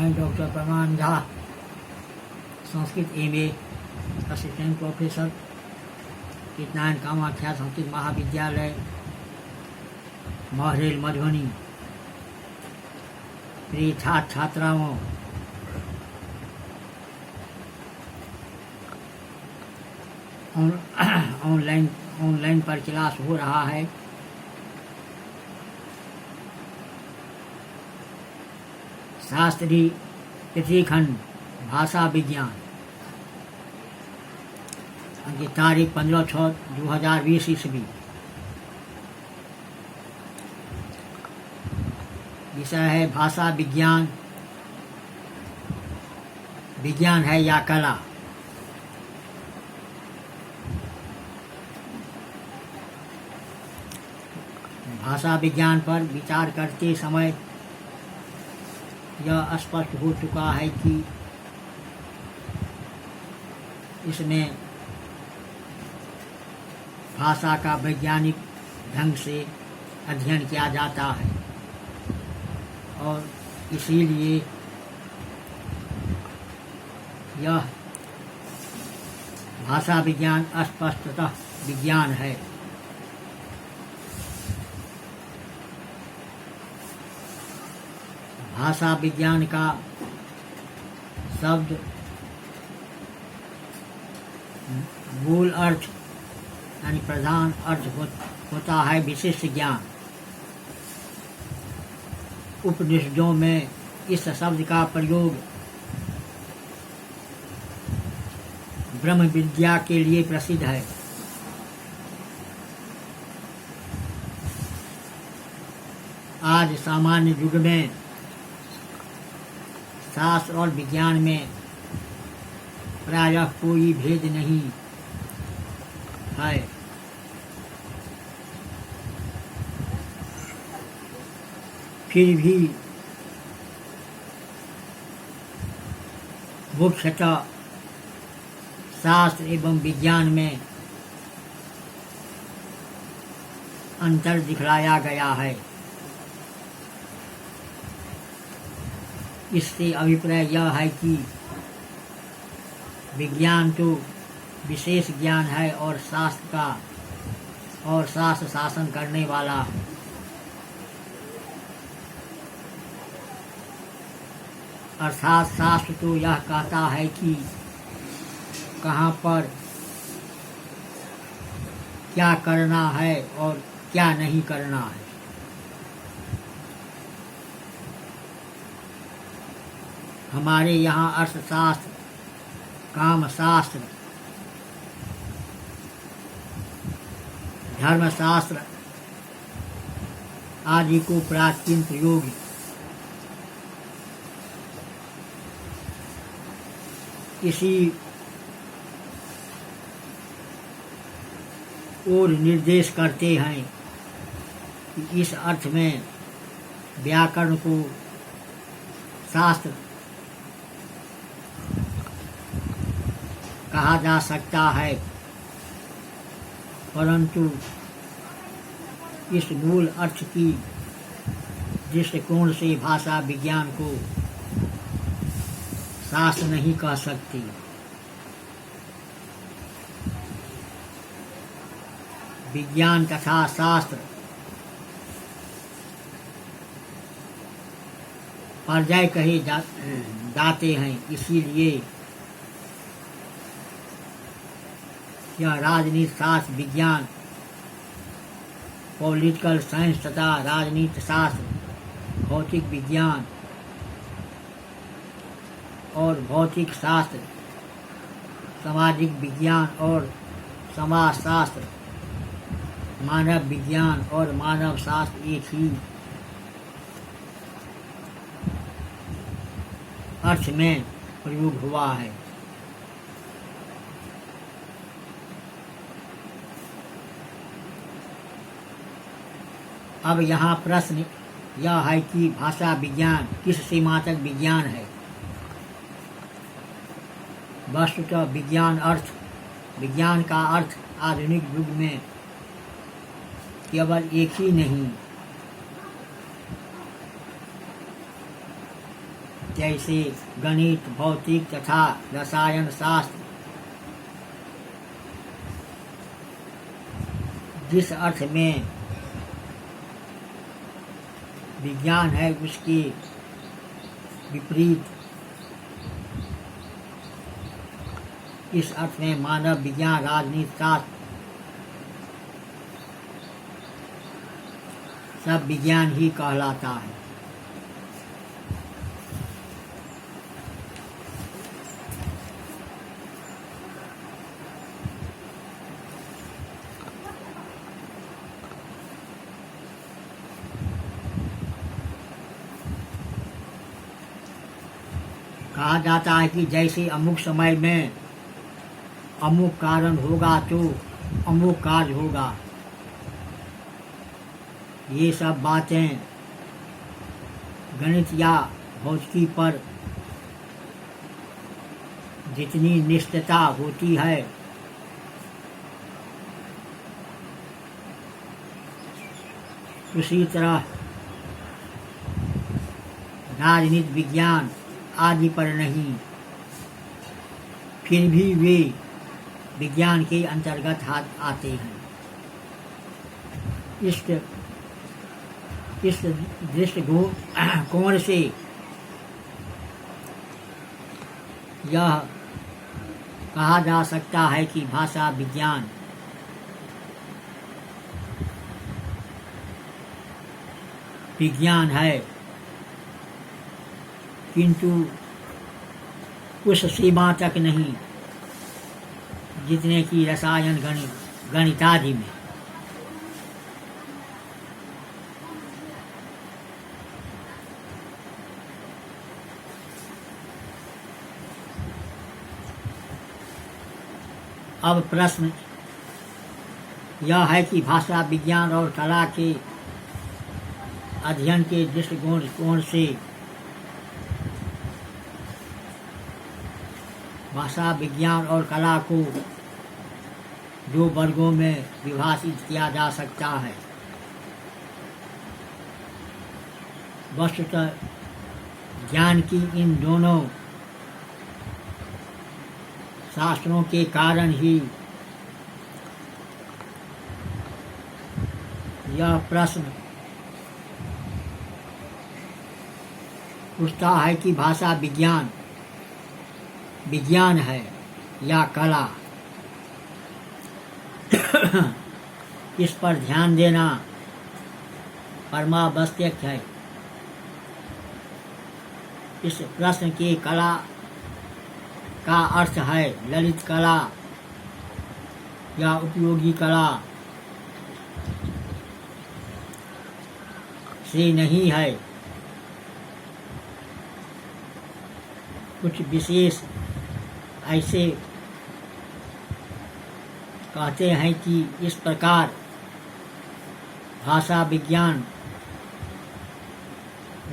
मैं doctor Praman Jha, Sanskrit MA, assistant professor, Kirtnarayan Kamakhya Sanskrit महाविद्यालय, महरेल, मधुबनी। प्रिय छात्र छात्राओं, ऑनलाइन पर क्लास हो रहा है। शास्त्री तिथिखंड भाषा विज्ञान, की तारीख 15/6/2020 ईस्वी। विषय है भाषा विज्ञान। विज्ञान है या कला। भाषा विज्ञान पर विचार करते समय यह स्पष्ट हो चुका है कि इसमें भाषा का वैज्ञानिक ढंग से अध्ययन किया जाता है और इसीलिए यह भाषा विज्ञान स्पष्टतः विज्ञान है। भाषा विज्ञान का शब्द मूल अर्थ यानी प्रधान अर्थ होता है विशिष्ट ज्ञान। उपनिषदों में इस शब्द का प्रयोग ब्रह्म विद्या के लिए प्रसिद्ध है। आज सामान्य युग में शास्त्र और विज्ञान में प्रायः कोई भेद नहीं है। फिर भी मुख्यतः शास्त्र एवं विज्ञान में अंतर दिखलाया गया है। इससे अभिप्राय यह है कि विज्ञान तो विशेष ज्ञान है और शास्त्र शासन करने वाला। अर्थात शास्त्र तो यह कहता है कि कहाँ पर क्या करना है और क्या नहीं करना है। हमारे यहाँ अर्थशास्त्र, कामशास्त्र, धर्मशास्त्र आदि को प्राचीन प्रयोग इसी ओर निर्देश करते हैं कि इस अर्थ में व्याकरण को शास्त्र कहा जा सकता है, परंतु इस मूल अर्थ की दृष्टिकोण से भाषा विज्ञान को शास्त्र नहीं कह सकती। विज्ञान तथा शास्त्र पर्याय कहे जाते हैं। इसीलिए यह राजनीति शास्त्र विज्ञान, पॉलिटिकल साइंस तथा राजनीति शास्त्र, भौतिक विज्ञान और भौतिक शास्त्र, सामाजिक विज्ञान और समाज शास्त्र, मानव विज्ञान और मानव शास्त्र एक ही अर्थ में प्रयोग हुआ है। अब यहाँ प्रश्न यह है कि भाषा विज्ञान किस सीमा तक विज्ञान है। वस्तुतः विज्ञान का अर्थ आधुनिक युग में केवल एक ही नहीं जैसे गणित, भौतिक तथा रसायन शास्त्र जिस अर्थ में विज्ञान है उसके विपरीत इस अर्थ में मानव विज्ञान, राजनीति शास्त्र सब विज्ञान ही कहलाता है। कहा जाता है कि जैसे अमुक समय में अमुक कारण होगा तो अमुक कार्य होगा। ये सब बातें गणित या भौतिकी पर जितनी निष्ठता होती है उसी तरह राजनीति, विज्ञान आदि पर नहीं। फिर भी वे विज्ञान के अंतर्गत आते हैं। इस दृष्टिकोण से यह कहा जा सकता है कि भाषा विज्ञान विज्ञान है, किंतु उस सीमा तक नहीं जितने की रसायन, गणित आदि में। अब प्रश्न यह है कि भाषा विज्ञान और कला के अध्ययन के दृष्टिकोण से भाषा विज्ञान और कला को दो वर्गों में विभाजित किया जा सकता है। वस्तुतः ज्ञान की इन दोनों शास्त्रों के कारण ही यह प्रश्न पूछता है कि भाषा विज्ञान विज्ञान है या कला। इस पर ध्यान देना परमावश्यक है। इस प्रश्न के कला का अर्थ है ललित कला या उपयोगी कला से नहीं है। कुछ विशेष ऐसे कहते हैं कि इस प्रकार भाषा विज्ञान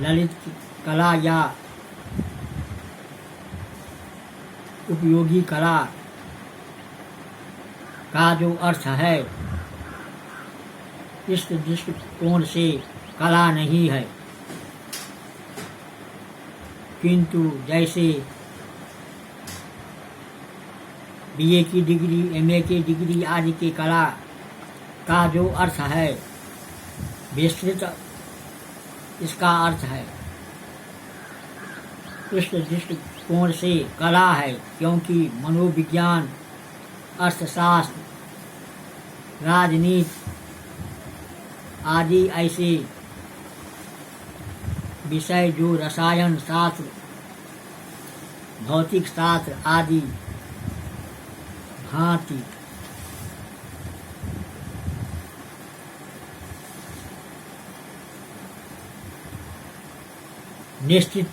ललित कला या उपयोगी कला का जो अर्थ है इस दृष्टिकोण से कला नहीं है, किंतु जैसे बीए की डिग्री, एमए की डिग्री आदि की कला का जो अर्थ है विस्तृत इसका अर्थ है। उस दृष्टिकोण से कला है, क्योंकि मनोविज्ञान, अर्थशास्त्र, राजनीति आदि ऐसे विषय जो रसायन शास्त्र, भौतिक शास्त्र आदि भांति निश्चित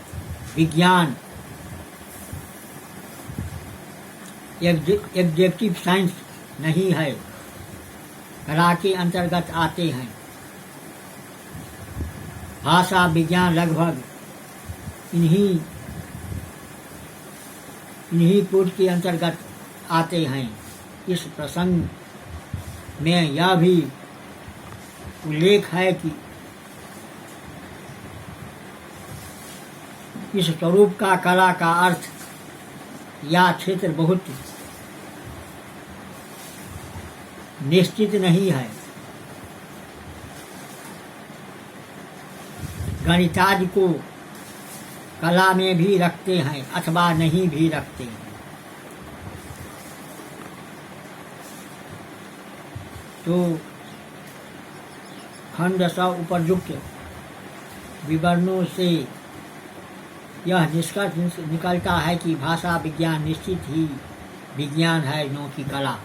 विज्ञान एग्जेक्टिव साइंस नहीं है, कला के अंतर्गत आते हैं। भाषा विज्ञान लगभग इन्हीं कोड के अंतर्गत आते हैं। इस प्रसंग में यह भी उल्लेख है कि इस स्वरूप का कला का अर्थ या क्षेत्र बहुत निश्चित नहीं है। गणितादि को कला में भी रखते हैं अथवा नहीं भी रखते हैं। तो खंड स उपयुक्त विवरणों से यह निष्कर्ष निकलता है कि भाषा विज्ञान निश्चित ही विज्ञान है, न कि कला।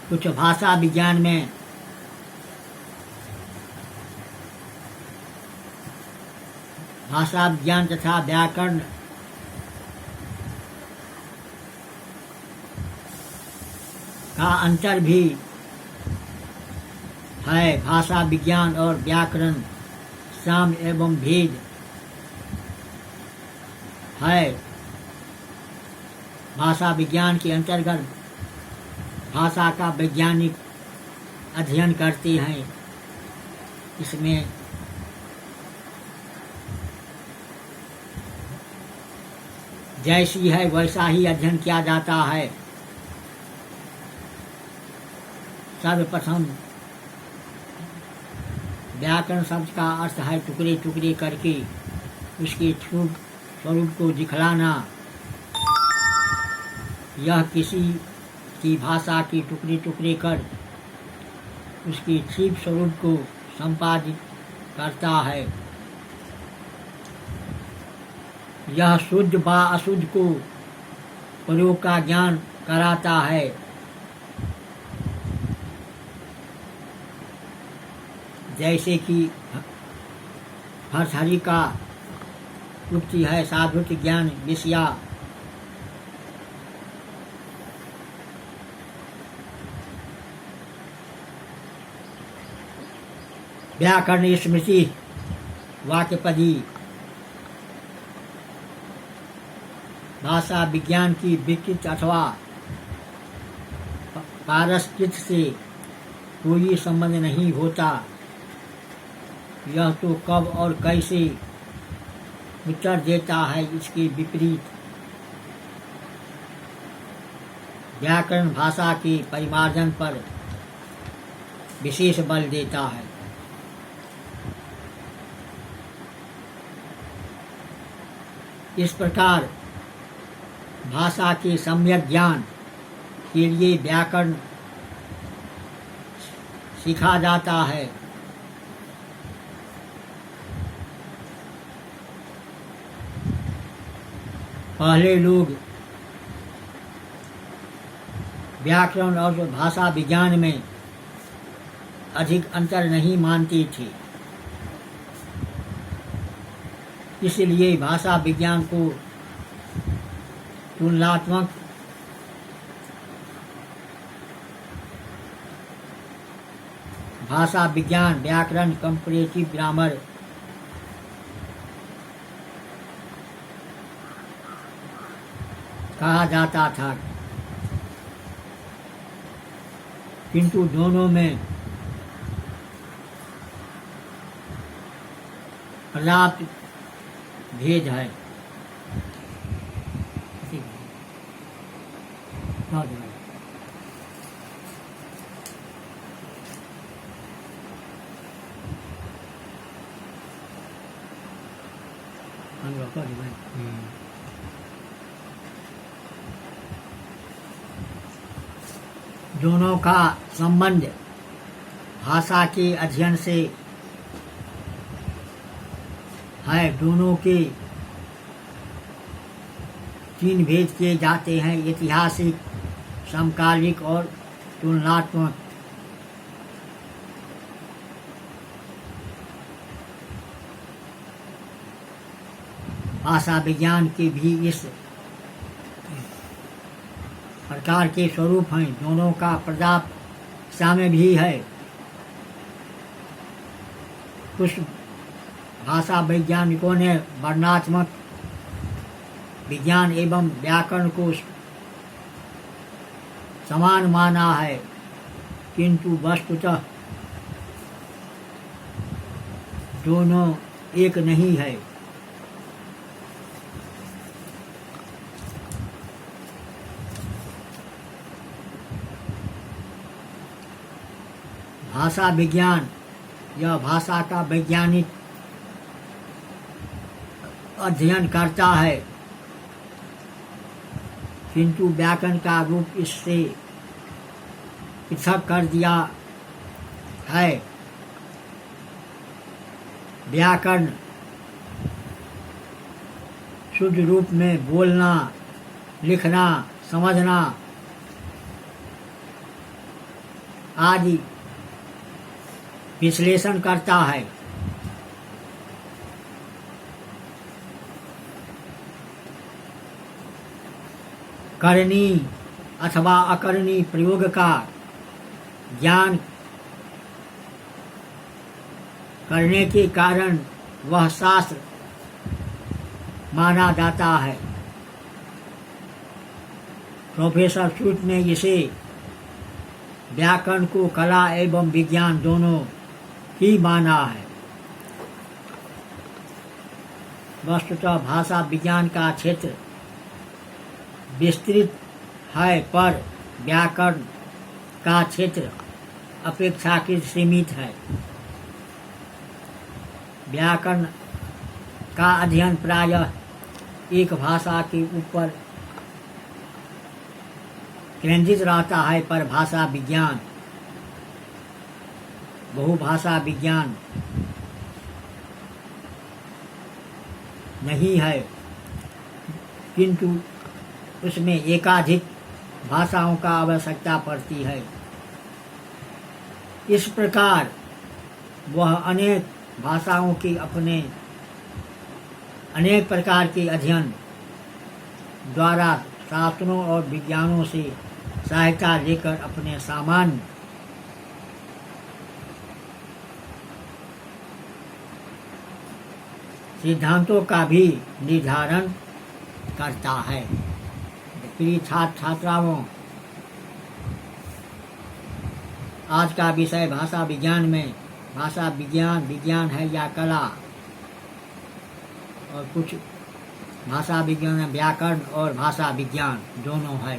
कुछ भाषा विज्ञान में भाषा विज्ञान तथा व्याकरण का अंतर भी है। भाषा विज्ञान और व्याकरण साम्य एवं भेद है। भाषा विज्ञान के अंतर्गत भाषा का वैज्ञानिक अध्ययन करते हैं। इसमें जैसी है वैसा ही अध्ययन किया जाता है। सर्वप्रथम व्याकरण शब्द का अर्थ है टुकड़े टुकड़े करके उसके स्वरूप को दिखलाना। यह किसी की भाषा के टुकड़े टुकड़े कर उसके छिप स्वरूप को संपादित करता है। यह शुद्ध व अशुद्ध को प्रयोग का ज्ञान कराता है। जैसे कि भर्तृहरि का उक्ति है, साधुत ज्ञान विषया व्याकरण स्मृति वाक्यपदी। भाषा विज्ञान की विकृत अथवा पारस्कित से कोई संबंध नहीं होता। यह तो कब और कैसे उत्तर देता है, इसके विपरीत व्याकरण भाषा के परिमार्जन पर विशेष बल देता है। इस प्रकार भाषा के सम्यक ज्ञान के लिए व्याकरण सीखा जाता है। पहले लोग व्याकरण और भाषा विज्ञान में अधिक अंतर नहीं मानते थे, इसलिए भाषा विज्ञान को तुलनात्मक भाषा विज्ञान व्याकरण कंपैरेटिव ग्रामर कहा जाता था, किंतु दोनों में पर्याप्त भेद है। दोनों का संबंध भाषा के अध्ययन से है। दोनों के तीन भेद किए जाते हैं, ऐतिहासिक, समकालिक और तुलनात्मक। भाषा विज्ञान के भी इस प्रकार के स्वरूप हैं। दोनों का पर्याप्त साम्य भी है। कुछ भाषा वैज्ञानिकों ने वर्णनात्मक विज्ञान एवं व्याकरण को समान माना है, किंतु वस्तुतः दोनों एक नहीं है। भाषा विज्ञान यह भाषा का वैज्ञानिक अध्ययन करता है, किंतु व्याकरण का रूप इससे पृथक कर दिया है। व्याकरण शुद्ध रूप में बोलना, लिखना, समझना आदि विश्लेषण करता है। करनी अथवा अकरणी प्रयोग का ज्ञान करने के कारण वह शास्त्र माना जाता है। प्रोफेसर सूट ने इसे व्याकरण को कला एवं विज्ञान दोनों ही माना है। वस्तुतः भाषा विज्ञान का क्षेत्र विस्तृत है, पर व्याकरण का क्षेत्र अपेक्षाकृत सीमित है। व्याकरण का अध्ययन प्रायः एक भाषा के ऊपर केंद्रित रहता है, पर भाषा विज्ञान बहुभाषा विज्ञान नहीं है, किंतु उसमें एकाधिक भाषाओं का आवश्यकता पड़ती है। इस प्रकार वह अनेक भाषाओं की अपने अनेक प्रकार के अध्ययन द्वारा शास्त्रों और विज्ञानों से सहायता लेकर अपने सामान्य सिद्धांतों का भी निर्धारण करता है। प्रिय छात्र छात्राओं, आज का विषय भाषा विज्ञान में भाषा विज्ञान है या कला, और कुछ भाषा विज्ञान व्याकरण और भाषा विज्ञान दोनों है।